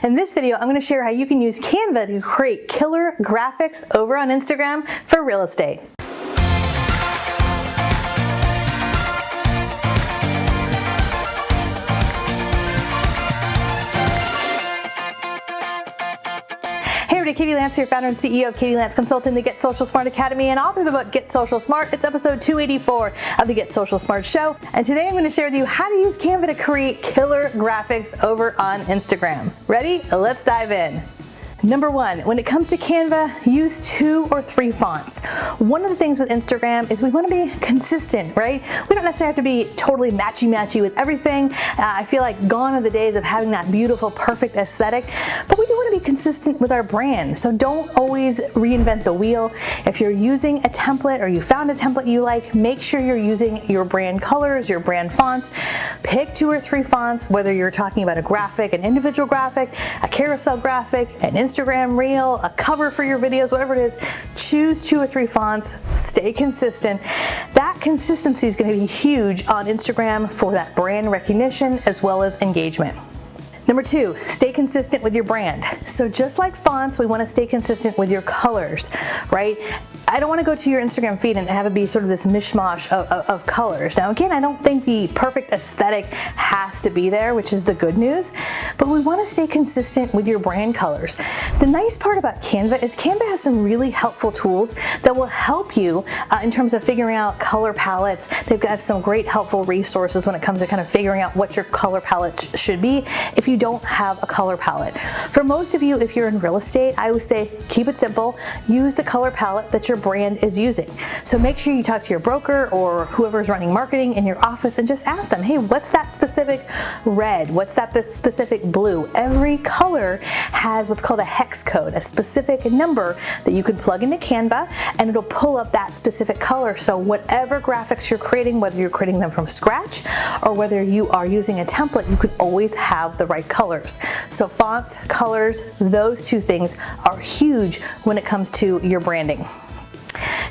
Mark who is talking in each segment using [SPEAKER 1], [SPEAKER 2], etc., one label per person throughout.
[SPEAKER 1] In this video, I'm going to share how you can use Canva to create killer graphics over on Instagram for real estate. Hey everybody, Katie Lance here, founder and CEO of Katie Lance Consulting, the Get Social Smart Academy, and author of the book Get Social Smart. It's episode 284 of the Get Social Smart Show, and today I'm going to share with you how to use Canva to create killer graphics over on Instagram. Ready? Let's dive in. Number one, when it comes to Canva, use 2 or 3 fonts. One of the things with Instagram is we want to be consistent, right? We don't necessarily have to be totally matchy-matchy with everything. I feel like gone are the days of having that beautiful, perfect aesthetic, but we do want to be consistent with our brand. So don't always reinvent the wheel. If you're using a template or you found a template you like, make sure you're using your brand colors, your brand fonts. Pick 2 or 3 fonts, whether you're talking about a graphic, an individual graphic, a carousel graphic, an Instagram reel, a cover for your videos, whatever it is. Choose 2 or 3 fonts, stay consistent. That consistency is going to be huge on Instagram for that brand recognition as well as engagement. Number 2, stay consistent with your brand. So just like fonts, we want to stay consistent with your colors, right? I don't want to go to your Instagram feed and have it be sort of this mishmash of colors. Now again, I don't think the perfect aesthetic has to be there, which is the good news, but we want to stay consistent with your brand colors. The nice part about Canva is Canva has some really helpful tools that will help you in terms of figuring out color palettes. They've got some great helpful resources when it comes to kind of figuring out what your color palettes should be if you don't have a color palette. For most of you, if you're in real estate, I would say keep it simple. Use the color palette that your brand is using. So make sure you talk to your broker or whoever's running marketing in your office and just ask them, hey, what's that specific red? What's that specific blue? Every color has what's called a hex code, a specific number that you can plug into Canva, and it'll pull up that specific color. So whatever graphics you're creating, whether you're creating them from scratch or whether you are using a template, you can always have the right colors. So fonts, colors, those 2 things are huge when it comes to your branding.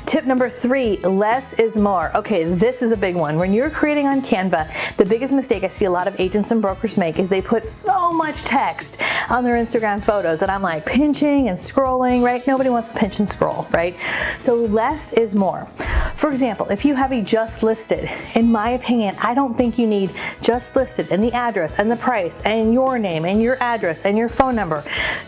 [SPEAKER 1] Tip number 3, less is more. Okay, this is a big one. When you're creating on Canva, the biggest mistake I see a lot of agents and brokers make is they put so much text on their Instagram photos, and I'm like pinching and scrolling, right? Nobody wants to pinch and scroll, right? So less is more. For example, if you have a just listed, in my opinion, I don't think you need just listed and the address and the price and your name and your address and your phone number.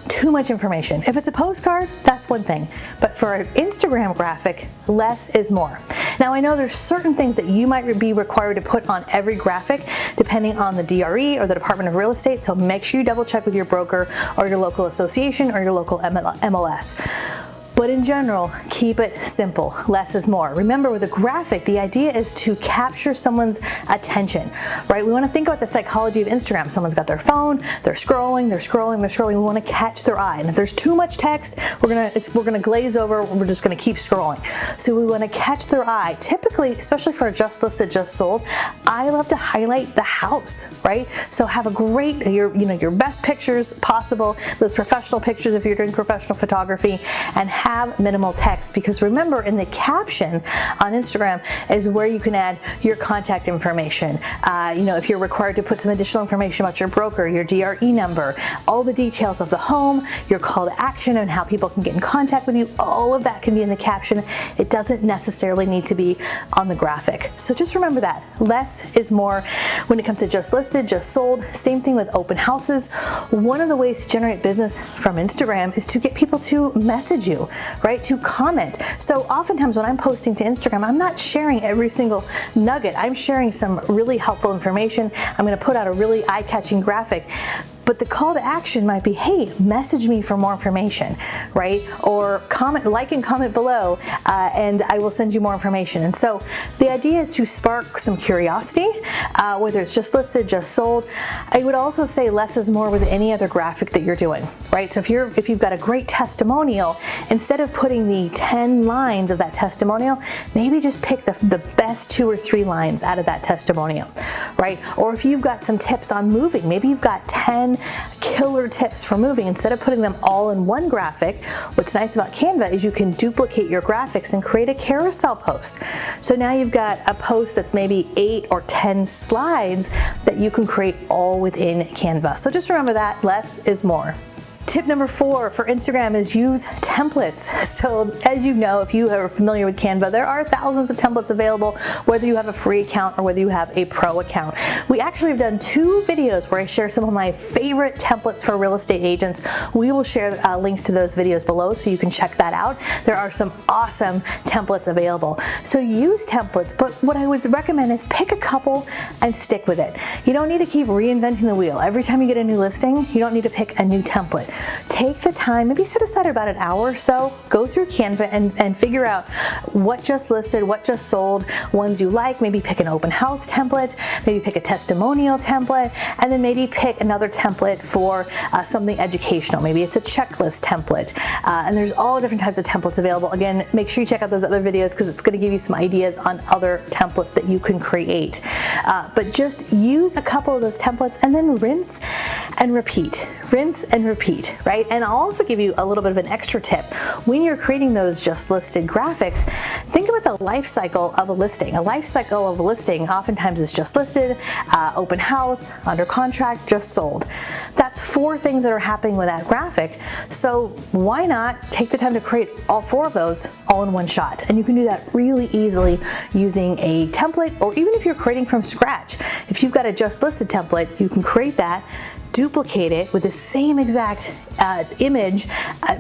[SPEAKER 1] Too much information. If it's a postcard, that's one thing. But for an Instagram graphic, less is more. Now I know there's certain things that you might be required to put on every graphic depending on the DRE or the Department of Real Estate, so make sure you double check with your broker or your local association or your local MLS. But in general, keep it simple. Less is more. Remember, with a graphic, the idea is to capture someone's attention, right? We want to think about the psychology of Instagram. Someone's got their phone, they're scrolling. We want to catch their eye. And if there's too much text, we're gonna glaze over. We're just gonna keep scrolling. So we want to catch their eye. Typically, especially for a just listed, just sold, I love to highlight the house, right? So have a great, your best pictures possible, those professional pictures if you're doing professional photography, and have minimal text, because remember, in the caption on Instagram is where you can add your contact information. If you're required to put some additional information about your broker, your DRE number, all the details of the home, your call to action and how people can get in contact with you, all of that can be in the caption. It doesn't necessarily need to be on the graphic. So just remember that. Less is more when it comes to just listed, just sold. Same thing with open houses. One of the ways to generate business from Instagram is to get people to message you, right? To comment. So oftentimes when I'm posting to Instagram, I'm not sharing every single nugget. I'm sharing some really helpful information. I'm going to put out a really eye-catching graphic. But the call to action might be, hey, message me for more information, right? Or comment, like and comment below, and I will send you more information. And so the idea is to spark some curiosity, whether it's just listed, just sold. I would also say less is more with any other graphic that you're doing, right? So if you've got a great testimonial, instead of putting the 10 lines of that testimonial, maybe just pick the best 2 or 3 lines out of that testimonial, right? Or if you've got some tips on moving, maybe you've got 10 10 killer tips for moving. Instead of putting them all in one graphic, what's nice about Canva is you can duplicate your graphics and create a carousel post. So now you've got a post that's maybe 8 or 10 slides that you can create all within Canva. So just remember that less is more. Tip number 4 for Instagram is use templates. So as you know, if you are familiar with Canva, there are thousands of templates available, whether you have a free account or whether you have a pro account. We actually have done 2 videos where I share some of my favorite templates for real estate agents. We will share links to those videos below so you can check that out. There are some awesome templates available. So use templates, but what I would recommend is pick a couple and stick with it. You don't need to keep reinventing the wheel. Every time you get a new listing, you don't need to pick a new template. Take the time, maybe set aside about an hour or so, go through Canva and figure out what just listed, what just sold, ones you like, maybe pick an open house template, maybe pick a testimonial template, and then maybe pick another template for something educational. Maybe it's a checklist template. And there's all different types of templates available. Again, make sure you check out those other videos because it's going to give you some ideas on other templates that you can create. But just use a couple of those templates and then rinse and repeat. Rinse and repeat, right? And I'll also give you a little bit of an extra tip. When you're creating those just listed graphics, think about the life cycle of a listing. A life cycle of a listing oftentimes is just listed, open house, under contract, just sold. That's 4 things that are happening with that graphic. So why not take the time to create all 4 of those all in one shot? And you can do that really easily using a template, or even if you're creating from scratch. If you've got a just listed template, you can create that, duplicate it with the same exact image,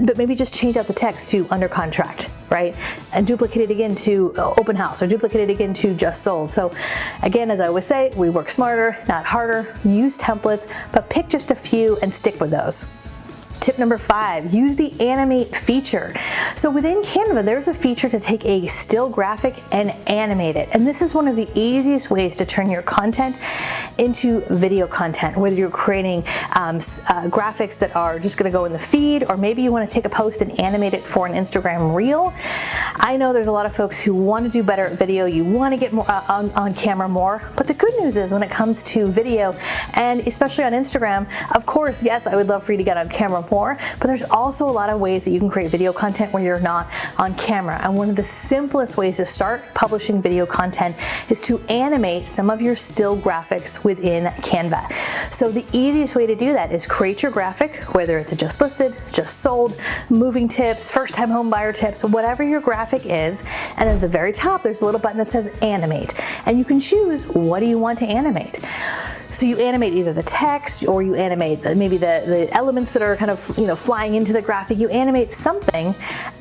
[SPEAKER 1] but maybe just change out the text to under contract, right? And duplicate it again to open house, or duplicate it again to just sold. So again, as I always say, we work smarter, not harder. Use templates, but pick just a few and stick with those. Tip number 5, use the Animate feature. So within Canva, there's a feature to take a still graphic and animate it. And this is one of the easiest ways to turn your content into video content, whether you're creating graphics that are just gonna go in the feed, or maybe you wanna take a post and animate it for an Instagram reel. I know there's a lot of folks who wanna do better at video, you wanna get more on camera more, but the good news is when it comes to video, and especially on Instagram, of course, yes, I would love for you to get on camera more, but there's also a lot of ways that you can create video content where you're not on camera. And one of the simplest ways to start publishing video content is to animate some of your still graphics within Canva. So the easiest way to do that is create your graphic, whether it's a just listed, just sold, moving tips, first time home buyer tips, whatever your graphic is, and at the very top there's a little button that says animate, and you can choose what do you want to animate. So you animate either the text, or you animate maybe the elements that are kind of flying into the graphic. You animate something,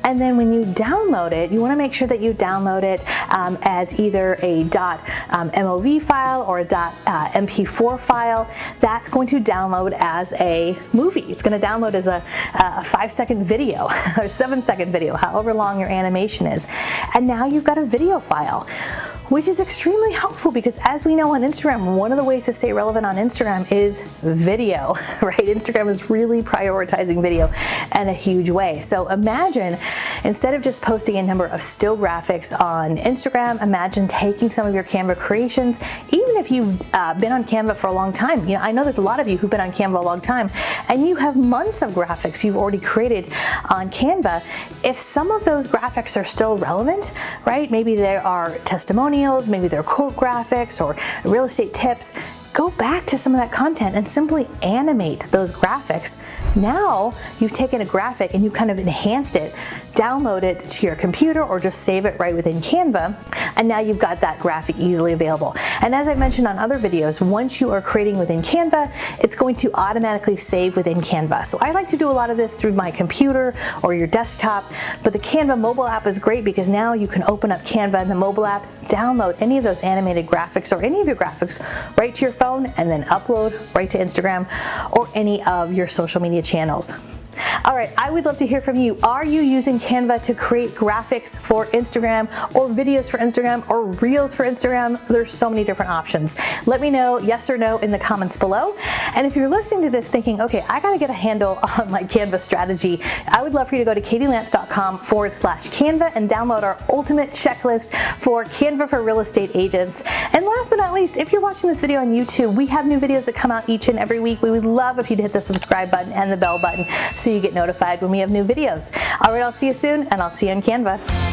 [SPEAKER 1] and then when you download it, you want to make sure that you download it as either a .mov file or a .mp4 file. That's going to download as a movie. It's going to download as a 5-second video or 7-second video, however long your animation is. And now you've got a video file, which is extremely helpful because, as we know on Instagram, one of the ways to stay relevant on Instagram is video, right? Instagram is really prioritizing video in a huge way. So imagine, instead of just posting a number of still graphics on Instagram, imagine taking some of your Canva creations, even if you've been on Canva for a long time. I know there's a lot of you who've been on Canva a long time, and you have months of graphics you've already created on Canva. If some of those graphics are still relevant, right? Maybe there are testimonials, maybe they're quote graphics or real estate tips. Go back to some of that content and simply animate those graphics. Now you've taken a graphic and you've kind of enhanced it, download it to your computer, or just save it right within Canva, and now you've got that graphic easily available. And as I mentioned on other videos, once you are creating within Canva, it's going to automatically save within Canva. So I like to do a lot of this through my computer or your desktop, but the Canva mobile app is great because now you can open up Canva in the mobile app, download any of those animated graphics or any of your graphics right to your phone, and then upload right to Instagram or any of your social media channels. All right, I would love to hear from you. Are you using Canva to create graphics for Instagram or videos for Instagram or reels for Instagram? There's so many different options. Let me know yes or no in the comments below. And if you're listening to this thinking, okay, I gotta get a handle on my Canva strategy, I would love for you to go to katielance.com/Canva and download our ultimate checklist for Canva for real estate agents. And last but not least, if you're watching this video on YouTube, we have new videos that come out each and every week. We would love if you'd hit the subscribe button and the bell button so you get notified when we have new videos. All right, I'll see you soon, and I'll see you in Canva.